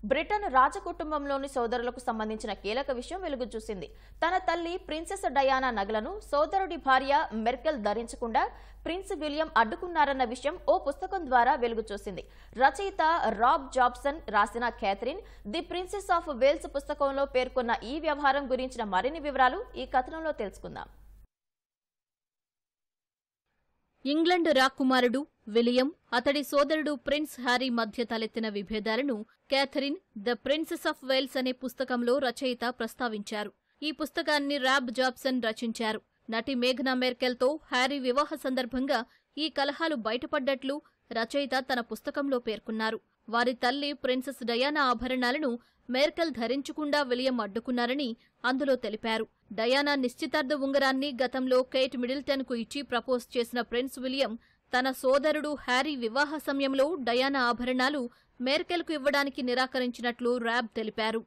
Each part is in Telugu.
బ్రిటన్ రాజకుటుంబంలోని సోదరులకు సంబంధించిన కీలక విషయం వెలుగు చూసింది. తన తల్లి ప్రిన్సెస్ డయానా నగలను సోదరుడి భార్య మెర్కెల్ ధరించకుండా ప్రిన్స్ విలియం అడ్డుకున్నారన్న విషయం ఓ పుస్తకం ద్వారా వెలుగు చూసింది. రచయిత రాబ్ జాబ్సన్ రాసిన Catherine the Princess of Wales పుస్తకంలో పేర్కొన్న ఈ వ్యవహారం గురించిన మరిన్ని వివరాలు ఈ కథనంలో తెలుసుకుందాం. ఇంగ్లండ్ రాకుమారుడు విలియం, అతడి సోదరుడు ప్రిన్స్ హ్యారీ మధ్య తలెత్తిన విభేదాలను Catherine the Princess of Wales అనే పుస్తకంలో రచయిత ప్రస్తావించారు. ఈ పుస్తకాన్ని రాబ్ జాబ్సన్ రచించారు. నటి మేఘనా మెర్కెల్తో హ్యారీ వివాహ సందర్భంగా ఈ కలహాలు బయటపడ్డట్లు రచయిత తన పుస్తకంలో పేర్కొన్నారు. వారి తల్లి ప్రిన్సెస్ డయానా ఆభరణాలను మెర్కెల్ ధరించకుండా విలియం అడ్డుకున్నారని అందులో తెలిపారు. డయానా నిశ్చితార్థ ఉంగరాన్ని గతంలో కేట్ మిడిల్టన్కు ఇచ్చి ప్రపోజ్ చేసిన ప్రిన్స్ విలియం తన సోదరుడు హ్యారీ వివాహ సమయంలో డయానా ఆభరణాలు మెర్కెల్కు ఇవ్వడానికి నిరాకరించినట్లు రాబ్ తెలిపారు.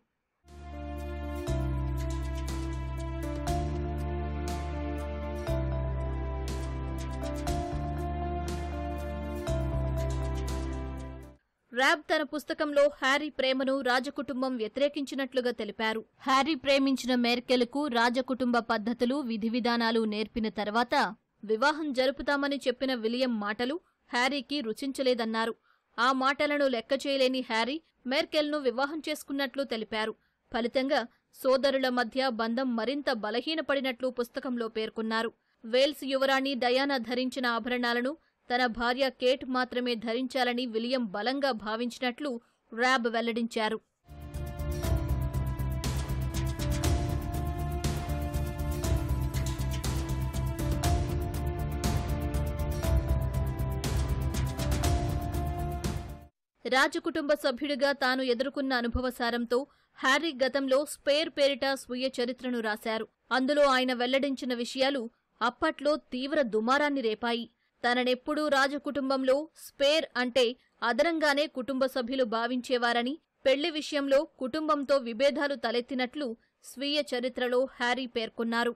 రాబ్ తన పుస్తకంలో హ్యారీ ప్రేమను రాజకుటుంబం వ్యతిరేకించినట్లుగా తెలిపారు. హ్యారీ ప్రేమించిన మెర్కెల్కు రాజకుటుంబ పద్ధతులు, విధివిధానాలు నేర్పిన తర్వాత వివాహం జరుపుతామని చెప్పిన విలియం మాటలు హ్యారీకి రుచించలేదన్నారు. ఆ మాటలను లెక్క చేయలేని హ్యారీ మెర్కెల్ను వివాహం చేసుకున్నట్లు తెలిపారు. ఫలితంగా సోదరుల మధ్య బంధం మరింత బలహీనపడినట్లు పుస్తకంలో పేర్కొన్నారు. వేల్స్ యువరాణి డయానా ధరించిన ఆభరణాలను తన భార్య కేట్ మాత్రమే ధరించాలని విలియం బలంగా భావించినట్లు రాబ్ వెల్లడించారు. రాజకుటుంబ సభ్యుడిగా తాను ఎదుర్కొన్న అనుభవసారంతో హ్యారీ గతంలో స్పేర్ పేరిట స్వీయ చరిత్రను రాశారు. అందులో ఆయన వెల్లడించిన విషయాలు అప్పట్లో తీవ్ర దుమారాన్ని రేపాయి. తననెప్పుడూ రాజకుటుంబంలో స్పేర్ అంటే అదనంగానే కుటుంబ సభ్యులు భావించేవారని, పెళ్లి విషయంలో కుటుంబంతో విభేదాలు తలెత్తినట్లు స్వీయ చరిత్రలో హ్యారీ పేర్కొన్నారు.